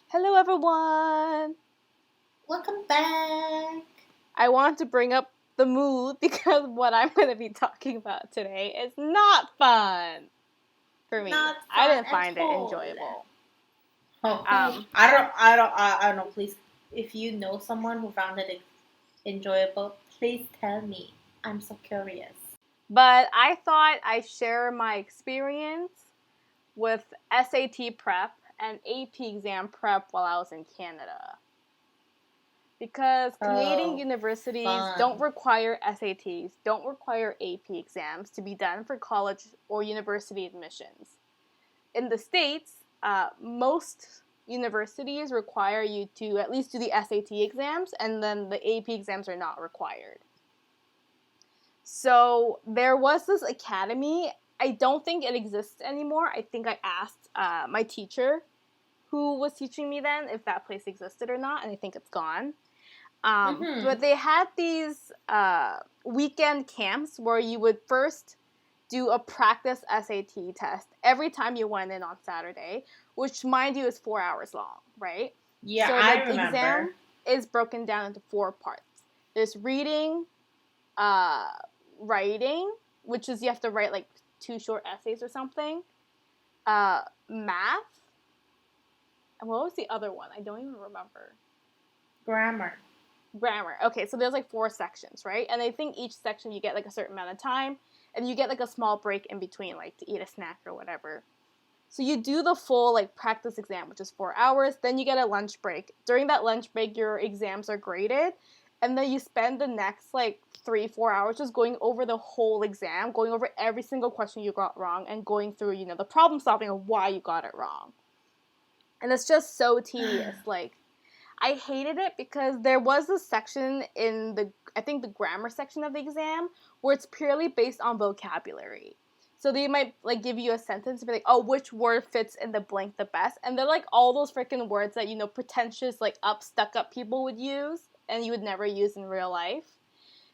Hello, everyone! Welcome back. I want to bring up the mood because what I'm going to be talking about today is not fun for me. Not I fun didn't at find it all. enjoyable. Okay. Um, I don't know. Please, if you know someone who found it enjoyable, please tell me. I'm so curious. but I thought I'd share my experience with SAT prep and AP exam prep while I was in Canada. Because Canadian Oh, universities don't fun. require SATs, don't require AP exams to be done for college or university admissions. In the States, most universities require you to at least do the SAT exams, and then the AP exams are not required. So there was this academy. I don't think it exists anymore. I think I asked my teacher who was teaching me then if that place existed or not, and I think it's gone. Mm-hmm. But they had these weekend camps where you would first do a practice SAT test every time you went in on Saturday, which, mind you, is 4 hours long, right? Yeah, So I the remember. exam is broken down into four parts. There's reading, uh, writing, which is you have to write like two short essays or something, math, and what was the other one? I don't even remember. Grammar. Grammar. Okay, so there's like four sections, right? And I think each section you get like a certain amount of time, and you get like a small break in between, like to eat a snack or whatever. So you do the full like practice exam, which is 4 hours. Then you get a lunch break. During that lunch break, your exams are graded, and then you spend the next like 3-4 hours just going over the whole exam, going over every single question you got wrong, and going through the problem solving of why you got it wrong. And it's just so tedious. Like I hated it because there was a section in I think the grammar section of the exam where it's purely based on vocabulary. So they might like give you a sentence and be like, "Oh, which word fits in the blank the best?" And they're like all those freaking words that pretentious like stuck up people would use and you would never use in real life.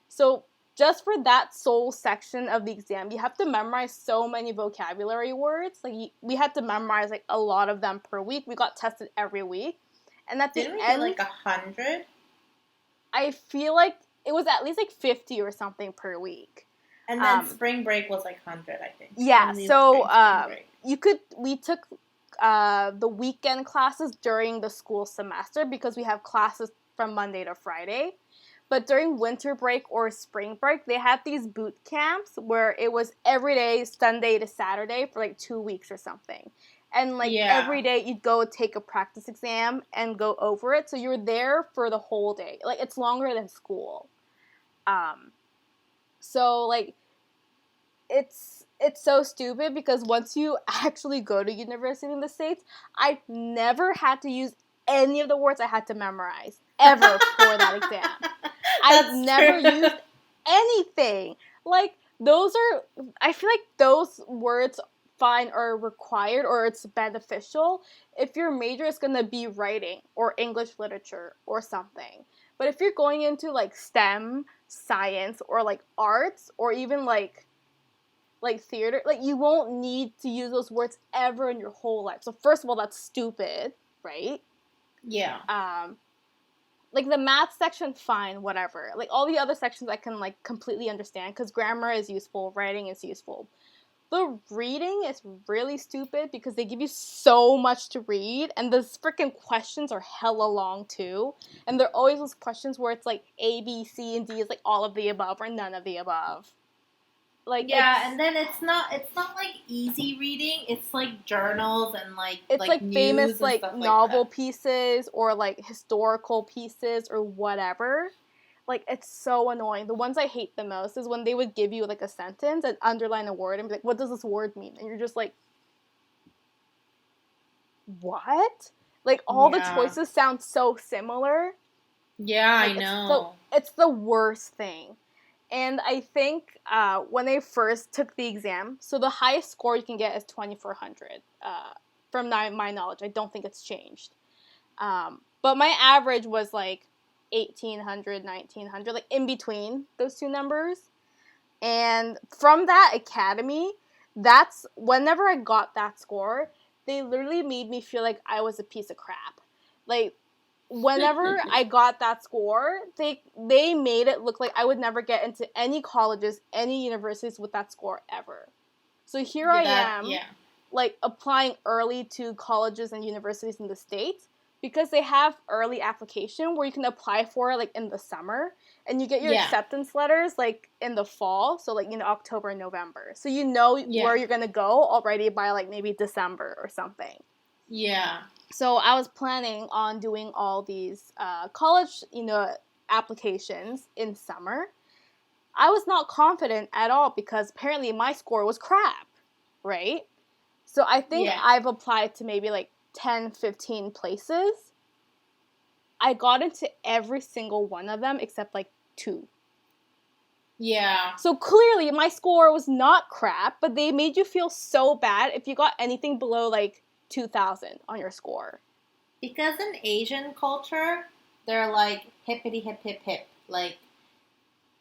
So just for that sole section of the exam, you have to memorize so many vocabulary words. Like we had to memorize like a lot of them per week. We got tested every week. And at the Didn't we get end, like 100? I feel like it was at least like 50 or something per week. And then Um, spring break was like 100, I think. yeah, When we went so during spring break. we took the weekend classes during the school semester because we have classes from Monday to Friday. But during winter break or spring break, they had these boot camps where it was every day, Sunday to Saturday, for like 2 weeks or something. And like Yeah. every day, you'd go take a practice exam and go over it. So you're there for the whole day. Like it's longer than school. Um, so like it's so stupid because once you actually go to university in the States, I've never had to use any of the words I had to memorize ever for that exam. I've That's never true. used anything. Like those are I feel like those words fine or required or it's beneficial if your major is going to be writing or English literature or something. But if you're going into like STEM, science or like arts or even like theater, like you won't need to use those words ever in your whole life. So first of all, that's stupid, right? Yeah. Um like the math section, fine, whatever. Like all the other sections I can like completely understand because grammar is useful, writing is useful. The reading is really stupid because they give you so much to read and the freaking questions are hella long too. And they're always those questions where it's like A, B, C, and D is like all of the above or none of the above. Like Yeah, and then it's not like easy reading. It's like journals and like it's like like famous news and like stuff like novel that. pieces or like historical pieces or whatever. Like it's so annoying. The ones I hate the most is when they would give you like a sentence and underline a word and be like, "What does this word mean?" And you're just like, "What?" Like all the Yeah. choices sound so similar. Yeah, I Like know. it's the worst thing. And I think when I first took the exam, so the highest score you can get is 2400. From my knowledge, I don't think it's changed. But my average was like 1800, 1900, like in between those two numbers. And from that academy, that's whenever I got that score, they literally made me feel like I was a piece of crap. Like, whenever I got that score, they made it look like I would never get into any colleges, any universities with that score ever. So here I am, like, applying early to colleges and universities in the States because they have early application where you can apply for it, like, in the summer, and you get your acceptance letters, like, in the fall, so, like, October and November. So you know where you're going to go already by, like, maybe December or something. Yeah. So I was planning on doing all these college, applications in summer. I was not confident at all because apparently my score was crap, right? So I think I've applied to maybe like 10, 15 places. I got into every single one of them except like 2. Yeah. So clearly my score was not crap, but they made you feel so bad if you got anything below like 2,000 on your score. Because in Asian culture, they're like hippity hip hip hip. Like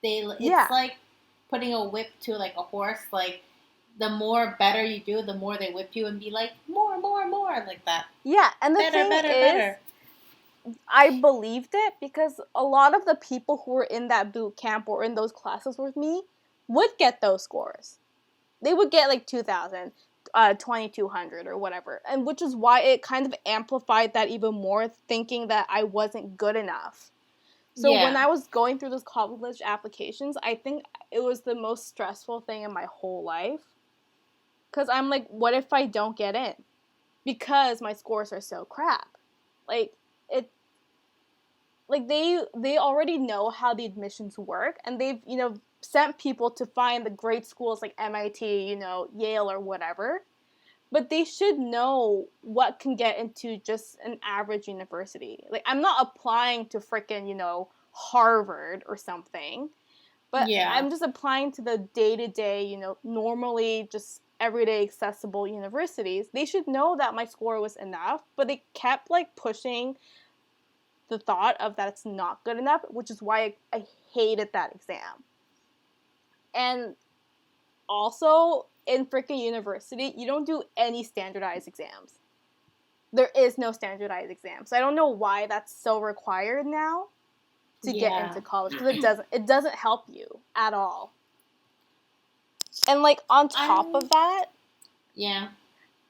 it's like putting a whip to like a horse. Like the more better you do, the more they whip you and be like more like that. Yeah, and the thing is, I believed it because a lot of the people who were in that boot camp or in those classes with me would get those scores. They would get like 2,000. 2,200 or whatever, and which is why it kind of amplified that even more, thinking that I wasn't good enough. So when I was going through those college applications, I think it was the most stressful thing in my whole life, because I'm like, what if I don't get in because my scores are so crap? Like they already know how the admissions work, and they've sent people to find the great schools like MIT, Yale or whatever. But they should know what can get into just an average university. Like, I'm not applying to frickin', Harvard or something. But I'm just applying to the day-to-day, normally just everyday accessible universities. They should know that my score was enough, but they kept, like, pushing the thought of that it's not good enough, which is why I hated that exam. And also, in freaking university, you don't do any standardized exams. There is no standardized exam. So I don't know why that's so required now to get into college, because it doesn't help you at all. And like on top of that,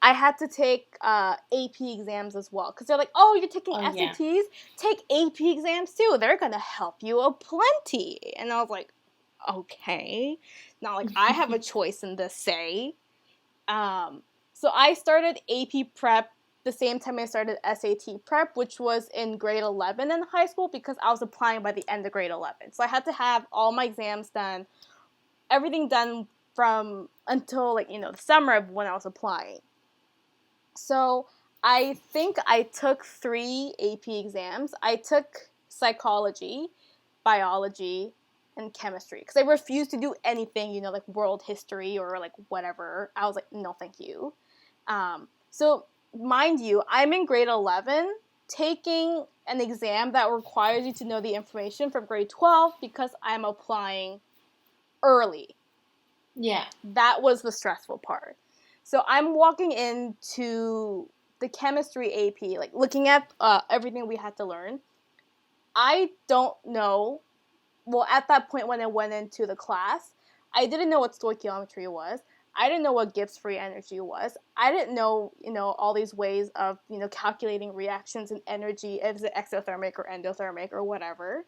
I had to take AP exams as well, because they're like, oh, you're taking SATs? Take AP exams too. They're gonna help you aplenty. And I was like, okay, not like I have a choice in this, say. So I started AP prep the same time I started SAT prep, which was in grade 11 in high school, because I was applying by the end of grade 11. So I had to have all my exams done, everything done from until like, the summer of when I was applying. So I think I took 3 AP exams. I took psychology, biology, and chemistry, because I refused to do anything, like world history or like whatever. I was like, no, thank you. So mind you, I'm in grade 11 taking an exam that requires you to know the information from grade 12 because I'm applying early. Yeah. That was the stressful part. So I'm walking into the chemistry AP, like looking at everything we had to learn. I don't know. Well, at that point when I went into the class, I didn't know what stoichiometry was. I didn't know what Gibbs free energy was. I didn't know, all these ways of, calculating reactions and energy, if it's exothermic or endothermic or whatever.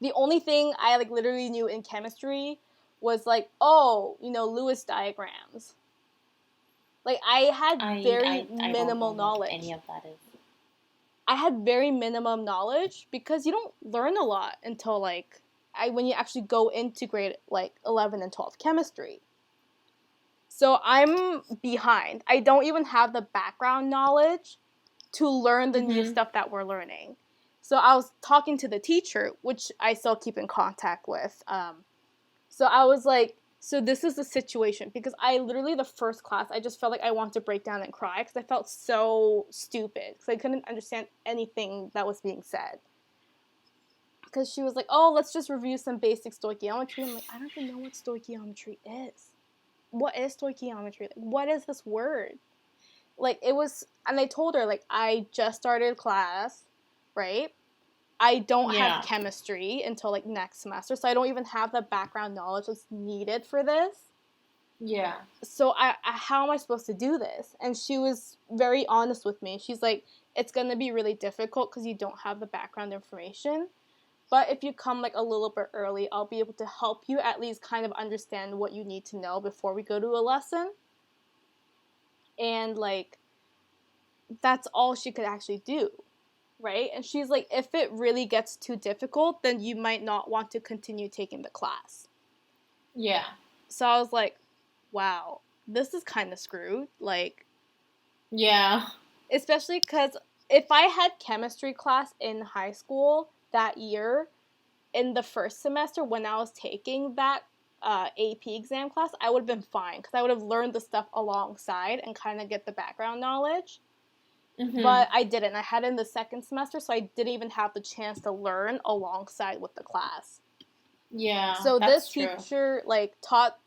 The only thing I, like, literally knew in chemistry was, like, Lewis diagrams. Like, I had very minimal knowledge. Any of that is. I had very minimum knowledge because you don't learn a lot until, like, when you actually go into grade, like, 11 and 12 chemistry. So I'm behind. I don't even have the background knowledge to learn the new stuff that we're learning. So I was talking to the teacher, which I still keep in contact with. So I was like, so this is the situation, because I literally, the first class, I just felt like I wanted to break down and cry because I felt so stupid because I couldn't understand anything that was being said. Because she was like, oh, let's just review some basic stoichiometry. I'm like, I don't even know what stoichiometry is. What is stoichiometry? Like, what is this word? like, it was, and I told her, like, I just started class, right? I don't have chemistry until, like, next semester, so I don't even have the background knowledge that's needed for this. Yeah. So how am I supposed to do this? And she was very honest with me. She's like, it's going to be really difficult because you don't have the background information. But if you come, like, a little bit early, I'll be able to help you at least kind of understand what you need to know before we go to a lesson. And, like, that's all she could actually do. Right? And she's like, if it really gets too difficult, then you might not want to continue taking the class. Yeah. So I was like, wow, this is kind of screwed. Like, yeah. Especially because if I had chemistry class in high school that year, in the first semester when I was taking that AP exam class, I would have been fine because I would have learned the stuff alongside and kind of get the background knowledge. Mm-hmm. But I didn't. I had it in the second semester, so I didn't even have the chance to learn alongside with the class. Yeah, so this teacher, like, taught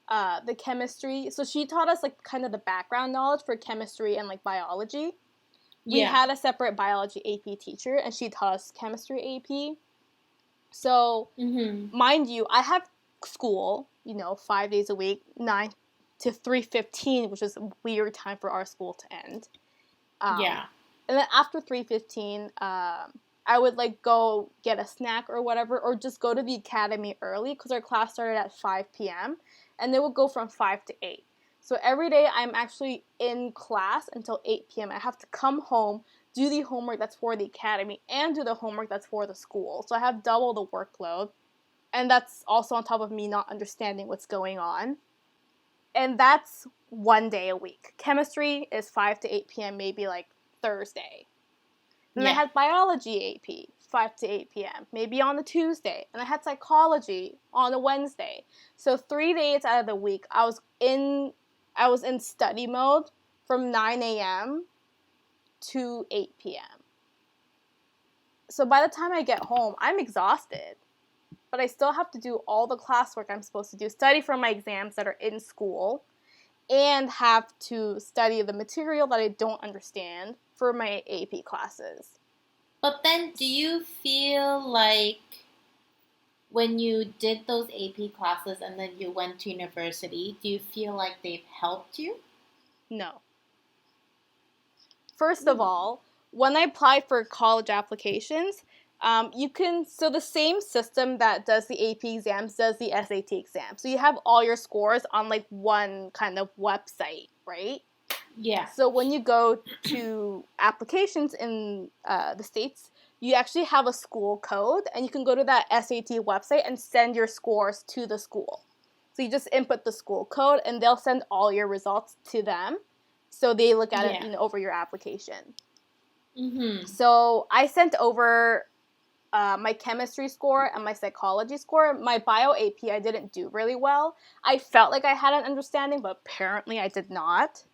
the chemistry. So she taught us, like, kind of the background knowledge for chemistry and, like, biology. We had a separate biology AP teacher, and she taught us chemistry AP. So, mind you, I have school, 5 days a week, 9 to 3:15, which is a weird time for our school to end. And then after 3:15, I would, like, go get a snack or whatever, or just go to the academy early because our class started at 5 p.m. and they would go from 5 to 8. So every day I'm actually in class until 8 p.m. I have to come home, do the homework that's for the academy, and do the homework that's for the school. So I have double the workload, and that's also on top of me not understanding what's going on. And that's one day a week. Chemistry is 5 to 8 p.m., maybe, like, Thursday. Then I had biology AP, 5 to 8 p.m., maybe on a Tuesday. And I had psychology on a Wednesday. So 3 days out of the week, I was in study mode from 9 a.m. to 8 p.m. So by the time I get home, I'm exhausted. But I still have to do all the classwork I'm supposed to do, study for my exams that are in school, and have to study the material that I don't understand for my AP classes. But then, do you feel like when you did those AP classes and then you went to university, do you feel like they've helped you? No. First of all, when I applied for college applications, so the same system that does the AP exams does the SAT exam. So you have all your scores on, like, one kind of website, right? Yeah. So when you go to applications in the States, you actually have a school code, and you can go to that SAT website and send your scores to the school. So you just input the school code, and they'll send all your results to them. So they look at it, over your application. Mm-hmm. So I sent over my chemistry score and my psychology score. My bio AP, I didn't do really well. I felt like I had an understanding, but apparently I did not.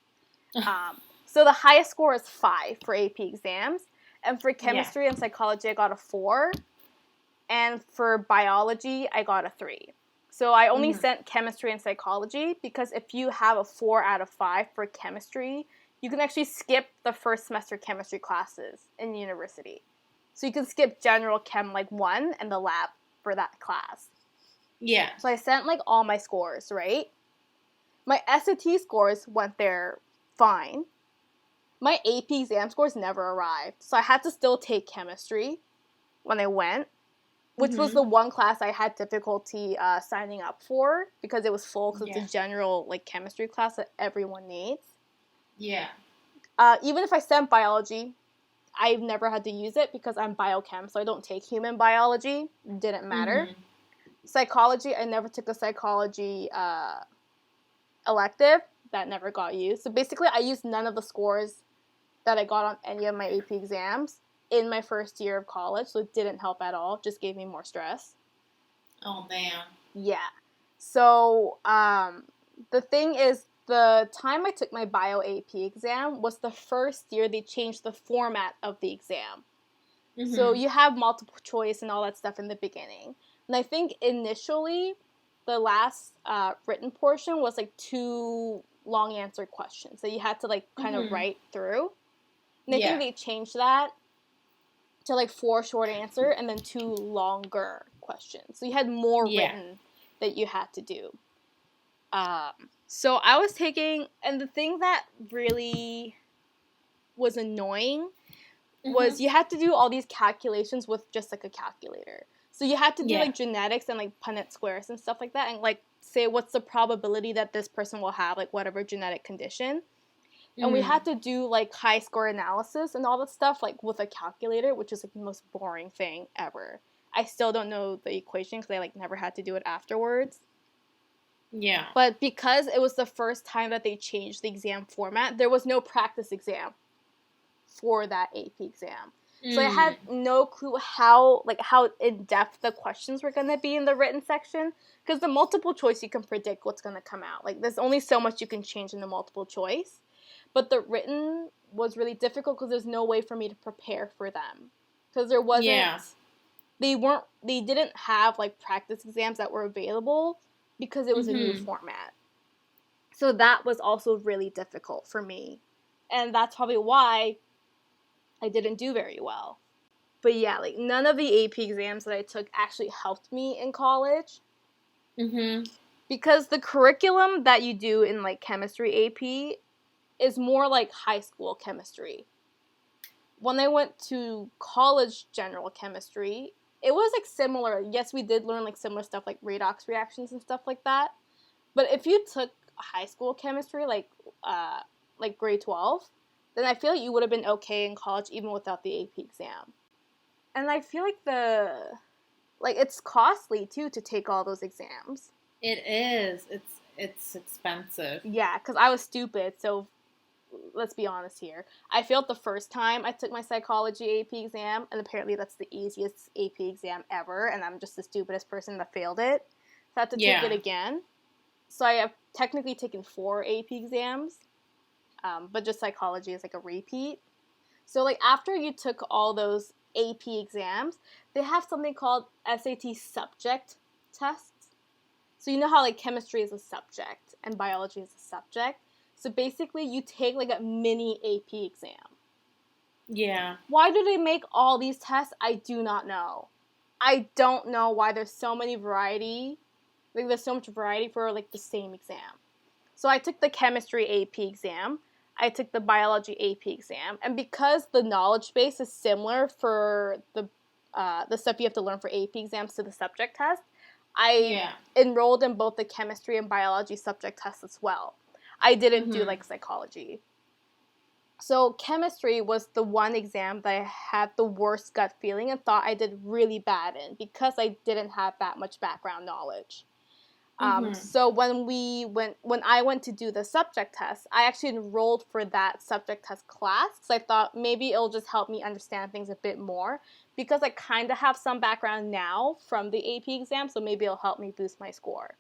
So the highest score is 5 for AP exams. And for chemistry and psychology, I got a 4. And for biology, I got a 3. So I only sent chemistry and psychology because if you have a 4 out of 5 for chemistry, you can actually skip the first semester chemistry classes in university. So you can skip general chem, like, 1 and the lab for that class. Yeah. So I sent, like, all my scores, right? My SAT scores went there fine. My AP exam scores never arrived. So I had to still take chemistry when I went, which was the one class I had difficulty signing up for because it was full because it's a general, like, chemistry class that everyone needs. Yeah. Even if I sent biology, I've never had to use it because I'm biochem, so I don't take human biology. Didn't matter. Psychology, I never took a psychology elective. That never got used. So basically, I used none of the scores that I got on any of my AP exams in my first year of college, so it didn't help at all. It just gave me more stress. Oh, man. Yeah. So the thing is, the time I took my bio AP exam was the first year they changed the format of the exam. So you have multiple choice and all that stuff in the beginning. And I think initially, the last written portion was, like, 2 long answer questions that you had to, like, kind of write through. And I Yeah. think they changed that to, like, 4 short answer and then 2 longer questions. So you had more written that you had to do. So I was taking, and the thing that really was annoying was you had to do all these calculations with just, like, a calculator. So you had to do, like, genetics and, like, Punnett squares and stuff like that, and, like, say what's the probability that this person will have, like, whatever genetic condition. And we had to do, like, high score analysis and all that stuff, like, with a calculator, which is, like, the most boring thing ever. I still don't know the equation because I, like, never had to do it afterwards. Yeah. But because it was the first time that they changed the exam format, there was no practice exam for that AP exam. So I had no clue how in-depth the questions were going to be in the written section, because the multiple choice, you can predict what's going to come out. Like, there's only so much you can change in the multiple choice. But the written was really difficult because there's no way for me to prepare for them. Because there wasn't, they didn't have, like, practice exams that were available because it was a new format. So that was also really difficult for me. And that's probably why I didn't do very well. But yeah, like, none of the AP exams that I took actually helped me in college. Because the curriculum that you do in, like, chemistry AP is more like high school chemistry. When I went to college general chemistry, it was, like, similar. Yes, we did learn, like, similar stuff, like redox reactions and stuff like that. But if you took high school chemistry, like grade 12, then I feel like you would have been okay in college even without the AP exam. And I feel like it's costly too to take all those exams. It is. It's expensive. Yeah, because I was stupid, so let's be honest here. I failed the first time I took my psychology AP exam, and apparently that's the easiest AP exam ever, and I'm just the stupidest person that failed it. So I have to take it again. So I have technically taken 4 AP exams, but just psychology is, like, a repeat. So, like, after you took all those AP exams, they have something called SAT subject tests. So you know how, like, chemistry is a subject and biology is a subject? So basically you take, like, a mini AP exam. Yeah. Why do they make all these tests? I do not know. I don't know why there's so many variety. Like, there's so much variety for, like, the same exam. So I took the chemistry AP exam. I took the biology AP exam. And because the knowledge base is similar for the stuff you have to learn for AP exams to the subject test, I enrolled in both the chemistry and biology subject tests as well. I didn't do, like, psychology. So chemistry was the one exam that I had the worst gut feeling and thought I did really bad in because I didn't have that much background knowledge. So when I went to do the subject test, I actually enrolled for that subject test class because I thought maybe it'll just help me understand things a bit more, because I kind of have some background now from the AP exam, so maybe it'll help me boost my score.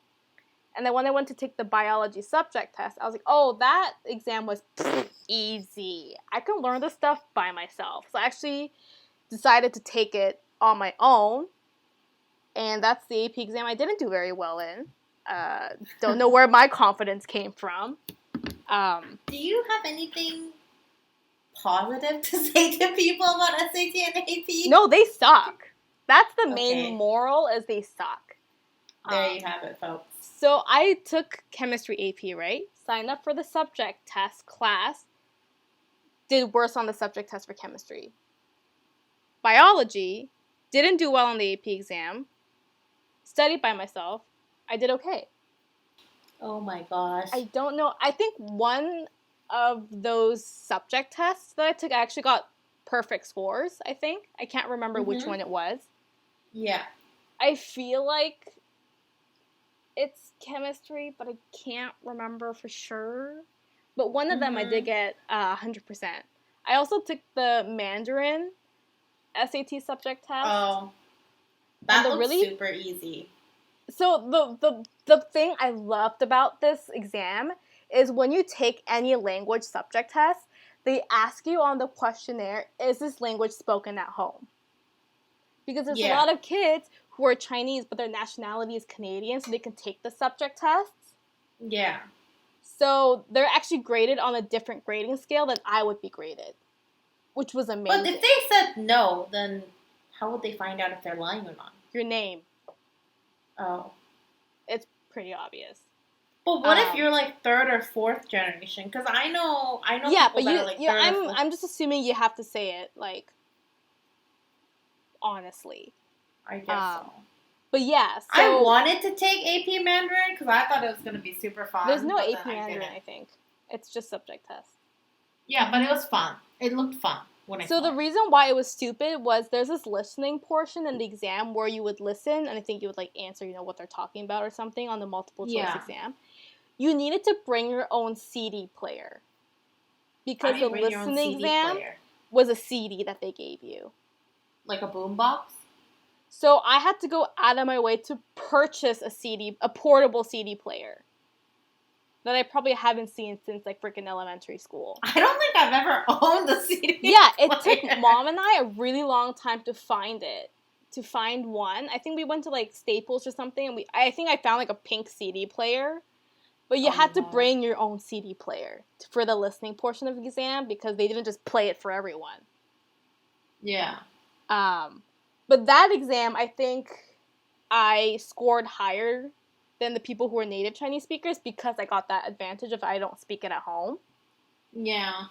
And then when I went to take the biology subject test, I was like, oh, that exam was easy. I can learn this stuff by myself. So I actually decided to take it on my own, and that's the AP exam I didn't do very well in. Don't know where my confidence came from. Do you have anything positive to say to people about SAT and AP? No, they suck. That's the main moral, is they suck. There you have it, folks. So I took chemistry AP, right? Signed up for the subject test class. Did worse on the subject test for chemistry. Biology, didn't do well on the AP exam. Studied by myself. I did okay. Oh my gosh. I don't know. I think one of those subject tests that I took, I actually got perfect scores, I think. I can't remember which one it was. Yeah. I feel like it's chemistry, but I can't remember for sure. But one of them I did get 100%. I also took the Mandarin SAT subject test. Oh. That looks super easy. So the thing I loved about this exam is when you take any language subject test, they ask you on the questionnaire, is this language spoken at home? Because there's a lot of kids who are Chinese, but their nationality is Canadian, so they can take the subject tests. Yeah. So they're actually graded on a different grading scale than I would be graded, which was amazing. But if they said no, then how would they find out if they're lying or not? Your name. Oh. It's pretty obvious. But what if you're like third or fourth generation? Because I know yeah, people but that are like third or fourth. I'm just assuming you have to say it, like, honestly. I guess so. But yeah, so... I wanted to take AP Mandarin because I thought it was going to be super fun. There's no AP Mandarin, I think. It's just subject test. Yeah, but it was fun. It looked fun. So the reason why it was stupid was there's this listening portion in the exam where you would listen, and I think you would, like, answer, what they're talking about or something on the multiple choice exam. You needed to bring your own CD player. Because the listening exam was a CD that they gave you. Like a boombox? So I had to go out of my way to purchase a portable CD player. That I probably haven't seen since, like, freaking elementary school. I don't think I've ever owned a CD Yeah, it took Mom and I a really long time to find it. To find one. I think we went to, like, Staples or something, and I think I found, like, a pink CD player. But you had to bring your own CD player for the listening portion of the exam because they didn't just play it for everyone. Yeah. But that exam, I think I scored higher than the people who were native Chinese speakers because I got that advantage if I don't speak it at home. Yeah.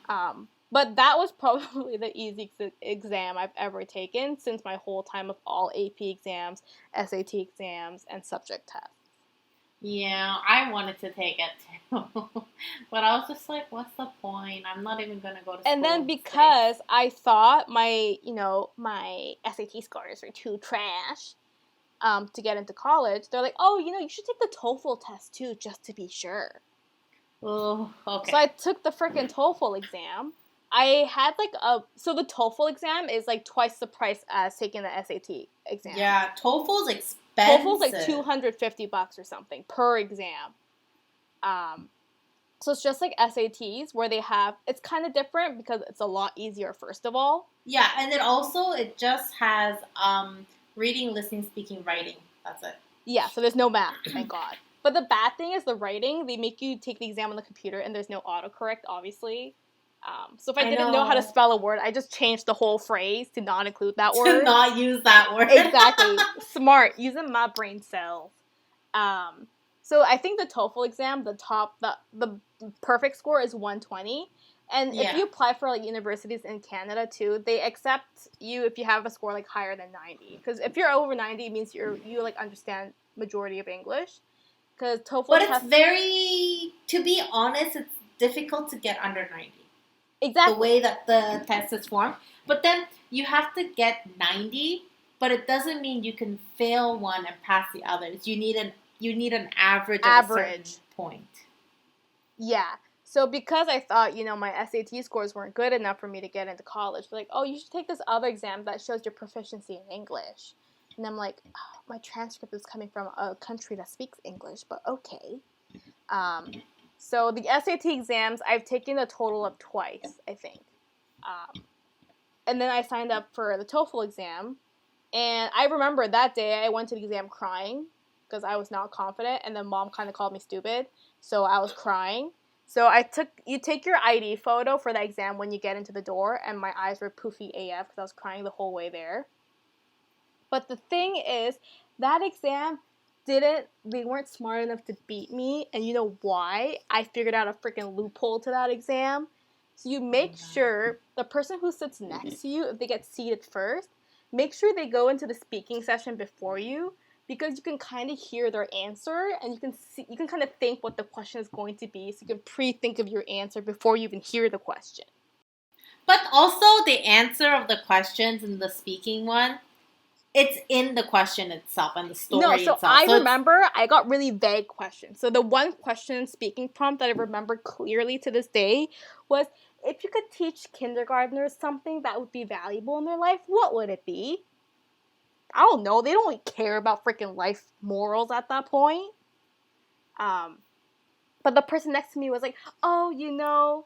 But that was probably the easiest exam I've ever taken since my whole time of all AP exams, SAT exams, and subject tests. Yeah, I wanted to take it too. But I was just like, what's the point? I'm not even going to go to school. And then because I thought my SAT scores were too trash to get into college, they're like, oh, you should take the TOEFL test too, just to be sure. Oh, okay. So I took the freaking TOEFL exam. I had so the TOEFL exam is like twice the price as taking the SAT exam. Yeah, TOEFL's expensive. TOEFL's like $250 or something per exam. So it's just like SATs where it's kind of different because it's a lot easier first of all. Yeah, and it just has reading, listening, speaking, writing. That's it. Yeah, so there's no math, thank God. But the bad thing is the writing, they make you take the exam on the computer and there's no autocorrect, obviously. So if I didn't know how to spell a word, I just changed the whole phrase to not include that word. To not use that word. Exactly. Smart. Using my brain cells. So I think the TOEFL exam, the perfect score is 120. And if you apply for like universities in Canada too, they accept you if you have a score like higher than 90. Because if you're over 90, it means you like understand majority of English. Because TOEFL. But to be honest, it's difficult to get under 90. Exactly. The way that the test is formed. But then you have to get 90, but it doesn't mean you can fail one and pass the others. You need an average of a certain point. Yeah. So because I thought, my SAT scores weren't good enough for me to get into college, they're like, oh, you should take this other exam that shows your proficiency in English. And I'm like, oh, my transcript is coming from a country that speaks English, but okay. So the SAT exams, I've taken a total of twice, I think. And then I signed up for the TOEFL exam. And I remember that day I went to the exam crying because I was not confident. And then Mom kind of called me stupid. So I was crying. So you take your ID photo for the exam when you get into the door. And my eyes were poofy AF because I was crying the whole way there. But the thing is, that exam... they weren't smart enough to beat me, and you know why? I figured out a freaking loophole to that exam. So you make sure the person who sits next to you, if they get seated first, make sure they go into the speaking session before you, because you can kind of hear their answer, and you can kind of think what the question is going to be, so you can pre-think of your answer before you even hear the question. But also, the answer of the questions in the speaking one, it's in the question itself and the story itself. I remember I got really vague questions. So the one question speaking prompt that I remember clearly to this day was, if you could teach kindergartners something that would be valuable in their life, what would it be? I don't know. They don't really care about freaking life morals at that point. But the person next to me was like, oh,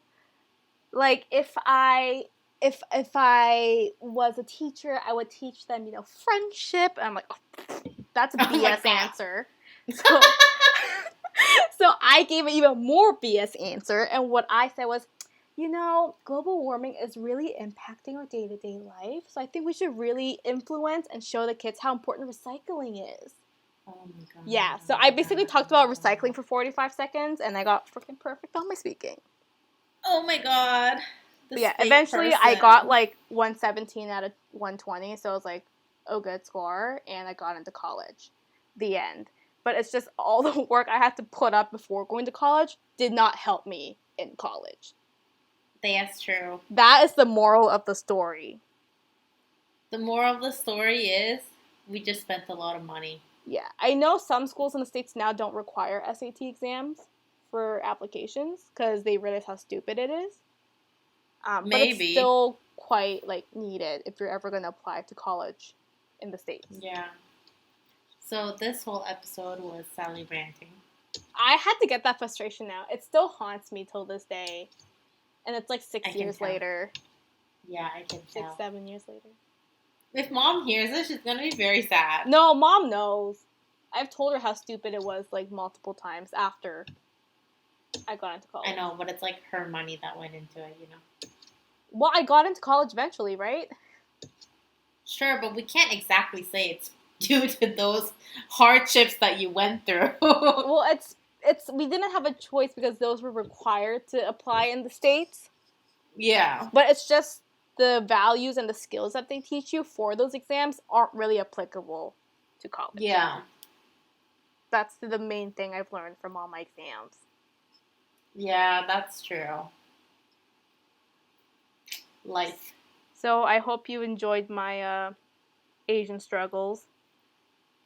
like if I was a teacher, I would teach them, friendship. And I'm like, oh, that's a BS answer. So, So I gave an even more BS answer, and what I said was, global warming is really impacting our day-to-day life, so I think we should really influence and show the kids how important recycling is. Oh my god. Yeah, so I basically talked about recycling for 45 seconds, and I got freaking perfect on my speaking. Oh my god. But yeah, eventually I got like 117 out of 120, so it was like a good score, and I got into college. The end. But it's just all the work I had to put up before going to college did not help me in college. That's true. That is the moral of the story. The moral of the story is we just spent a lot of money. Yeah, I know some schools in the States now don't require SAT exams for applications because they realize how stupid it is. Maybe. But it's still quite, needed if you're ever going to apply to college in the States. Yeah. So this whole episode was Sally ranting. I had to get that frustration out. It still haunts me till this day. And it's like 6 years later. Yeah, I can tell. 6, 7 years later. If Mom hears this, she's going to be very sad. No, Mom knows. I've told her how stupid it was, multiple times after I got into college. I know, but it's her money that went into it, Well, I got into college eventually, right? Sure, but we can't exactly say it's due to those hardships that you went through. Well, we didn't have a choice because those were required to apply in the States. Yeah. But it's just the values and the skills that they teach you for those exams aren't really applicable to college. Yeah. That's the main thing I've learned from all my exams. Yeah, that's true. Life. So I hope you enjoyed my Asian struggles.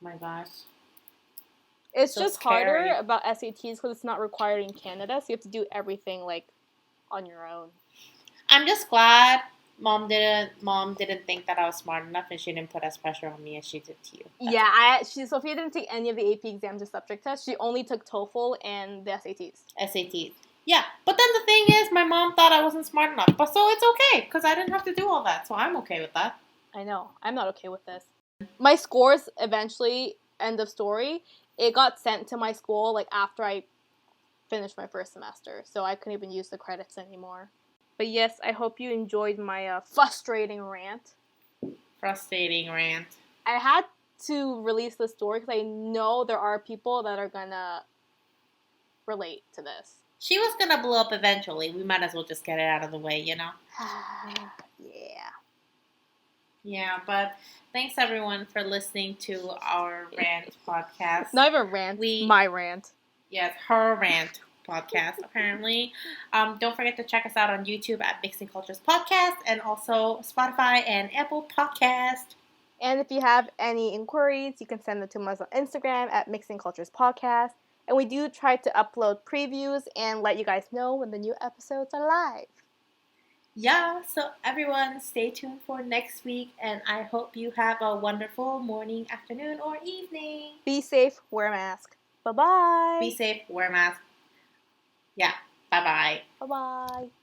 My gosh. It's so just scary. Harder about SATs because it's not required in Canada, so you have to do everything on your own. I'm just glad Mom didn't think that I was smart enough, and she didn't put as pressure on me as she did to you. Sophia didn't take any of the AP exams or subject tests. She only took TOEFL and the SATs. SATs. Yeah, but then the thing is, my mom thought I wasn't smart enough, but so it's okay because I didn't have to do all that, so I'm okay with that. I know. I'm not okay with this. My scores eventually, end of story, it got sent to my school after I finished my first semester, so I couldn't even use the credits anymore. But yes, I hope you enjoyed my frustrating rant. I had to release the story because I know there are people that are gonna relate to this. She was gonna blow up eventually. We might as well just get it out of the way, Yeah. Yeah, but thanks everyone for listening to our rant podcast. Not even rant, my rant. Yes, her rant podcast, apparently. Don't forget to check us out on YouTube at Mixing Cultures Podcast and also Spotify and Apple Podcast. And if you have any inquiries, you can send them to us on Instagram at Mixing Cultures Podcast. And we do try to upload previews and let you guys know when the new episodes are live. Yeah, so everyone stay tuned for next week, and I hope you have a wonderful morning, afternoon, or evening. Be safe, wear a mask. Bye-bye. Be safe, wear a mask. Yeah, bye-bye. Bye-bye.